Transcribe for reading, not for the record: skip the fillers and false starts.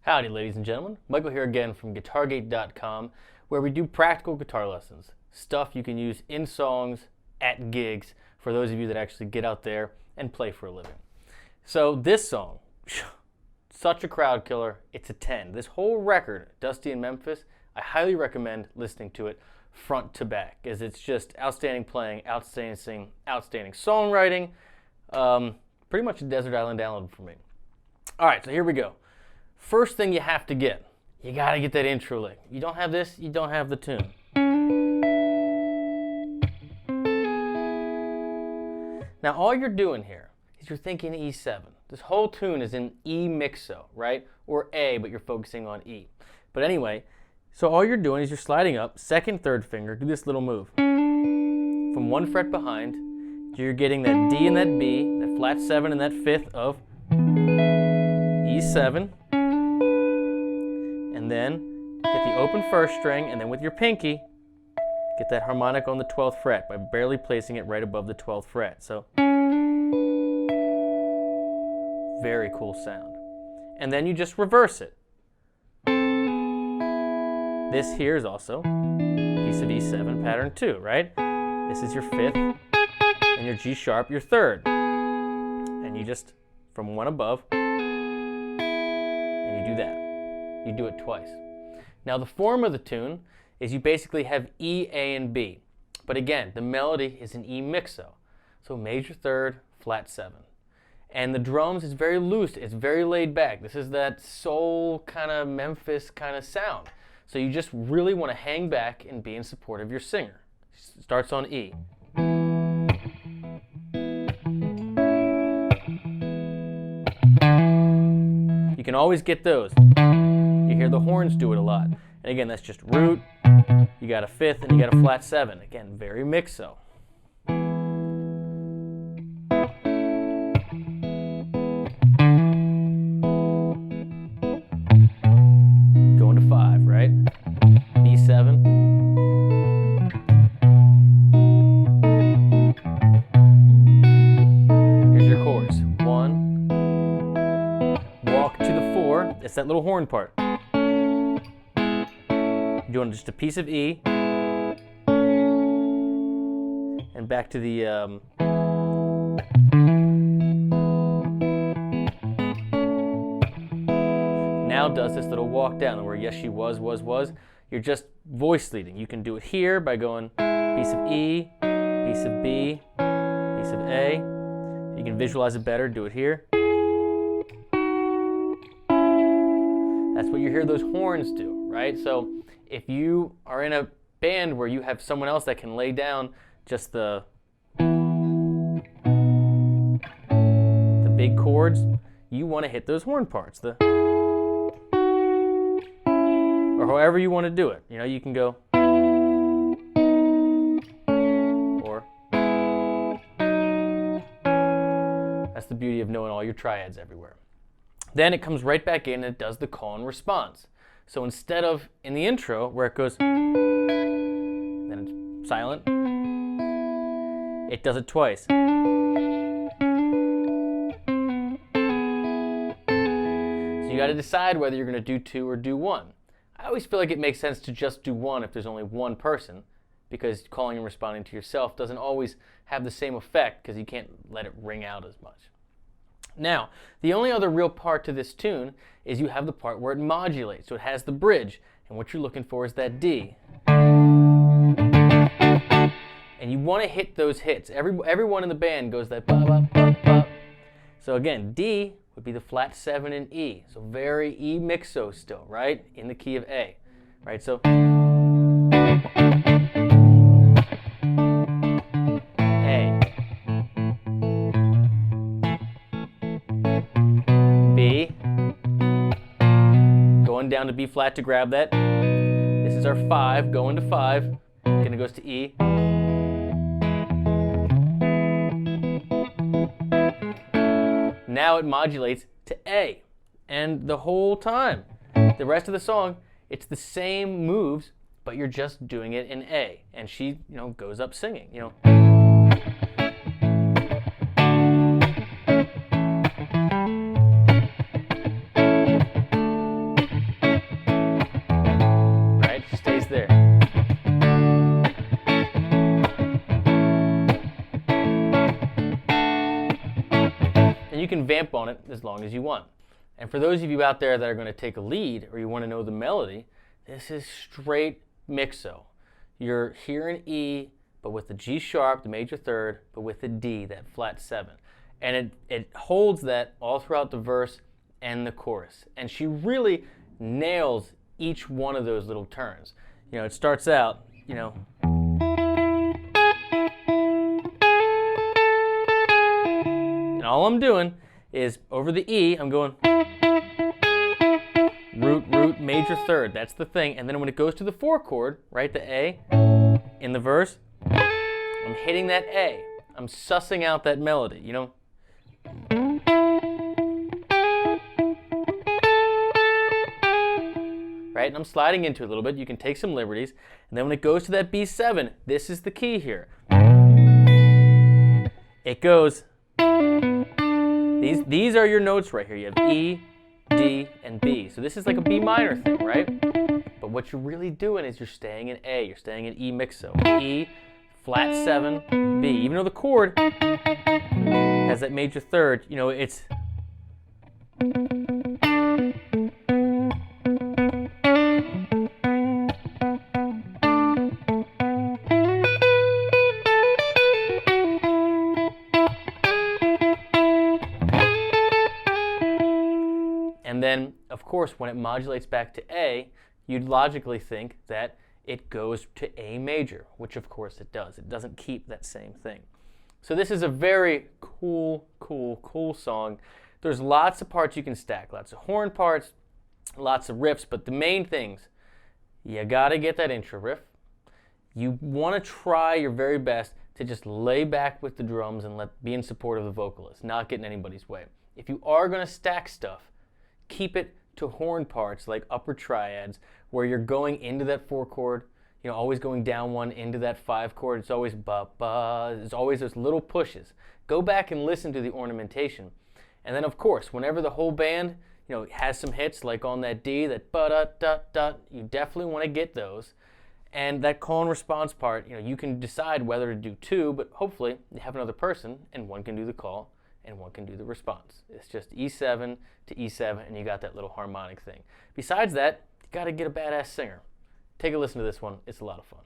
Howdy, ladies and gentlemen. Michael here again from GuitarGate.com, where we do practical guitar lessons. Stuff you can use in songs, at gigs, for those of you that actually get out there and play for a living. So this song, such a crowd killer, it's a 10. This whole record, Dusty in Memphis, I highly recommend listening to it front to back, as it's just outstanding playing, outstanding singing, outstanding songwriting, pretty much a desert island album for me. All right, so here we go. First thing you have to get, you gotta get that intro lick. You don't have this, you don't have the tune. Now all you're doing here is you're thinking E7. This whole tune is in E mixo, right? Or A, but you're focusing on E. But anyway, so all you're doing is you're sliding up, second, third finger, do this little move. From one fret behind, you're getting that D and that B, that flat 7 and that 5th of E7. And then hit the open first string, and then with your pinky, get that harmonic on the 12th fret by barely placing it right above the 12th fret. So, very cool sound. And then you just reverse it. This here is also a piece of E7 pattern 2, right? This is your 5th, and your G sharp, your 3rd. And you just, from one above, and you do that. You do it twice. Now the form of the tune is you basically have E, A, and B. But again, the melody is an E mixo. So major 3rd, flat 7. And the drums is very loose, it's very laid back. This is that soul kind of Memphis kind of sound. So you just really want to hang back and be in support of your singer. Starts on E. You can always get those. You hear the horns do it a lot. And again, that's just root, you got a 5th, and you got a flat 7. Again, very mixo. Going to 5, right? B7. Here's your chords. 1. Walk to the 4. It's that little horn part. Doing just a piece of E, and back to the now does this little walk down where yes she was. You're just voice leading. You can do it here by going piece of E, piece of B, piece of A. You can visualize it better, do it here. That's what you hear those horns do, right? So if you are in a band where you have someone else that can lay down just the big chords, you want to hit those horn parts, or however you want to do it. You know, you can go, the beauty of knowing all your triads everywhere. Then it comes right back in and it does the call and response. So instead of in the intro where it goes, then it's silent, it does it twice. So you got to decide whether you're going to do 2 or do 1. I always feel like it makes sense to just do 1 if there's only one person, because calling and responding to yourself doesn't always have the same effect because you can't let it ring out as much. Now, the only other real part to this tune is you have the part where it modulates. So it has the bridge, and what you're looking for is that D. And you want to hit those hits. Everyone in the band goes that ba ba ba ba. So again, D would be the flat 7 in E. So very E mixo still, right? In the key of A, right? So A, B, going down to B flat to grab that. This is our 5, going to 5. Again, it goes to E. Now it modulates to A, and the whole time, the rest of the song, it's the same moves, but you're just doing it in A, and she, goes up singing, Right? She stays there. And you can vamp on it as long as you want. And for those of you out there that are going to take a lead or you want to know the melody, this is straight mixo. You're here in E, but with the G sharp, the major third, but with the D, that flat 7. And it holds that all throughout the verse and the chorus. And she really nails each one of those little turns. It starts out, and all I'm doing is over the E, I'm going root, major third. That's the thing. And then when it goes to the 4 chord, right, the A, in the verse, I'm hitting that A. I'm sussing out that melody, Right? And I'm sliding into it a little bit. You can take some liberties. And then when it goes to that B7, this is the key here. It goes... These are your notes right here. You have E, D, and B. So this is like a B minor thing, right? But what you're really doing is you're staying in A. You're staying in E mixo. E, flat 7, B. Even though the chord has that major third, it's... And then, of course, when it modulates back to A, you'd logically think that it goes to A major, which of course it does. It doesn't keep that same thing. So this is a very cool song. There's lots of parts you can stack, lots of horn parts, lots of riffs, but the main things, you gotta get that intro riff. You wanna try your very best to just lay back with the drums and be in support of the vocalist, not get in anybody's way. If you are gonna stack stuff, keep it to horn parts like upper triads where you're going into that 4 chord, always going down 1 into that 5 chord. It's always ba-ba. There's always those little pushes. Go back and listen to the ornamentation. And then, of course, whenever the whole band, has some hits like on that D, that ba-da-da-da, you definitely want to get those. And that call and response part, you can decide whether to do 2, but hopefully you have another person and one can do the call and one can do the response. It's just E7 to E7, and you got that little harmonic thing. Besides that, you got to get a badass singer. Take a listen to this one. It's a lot of fun.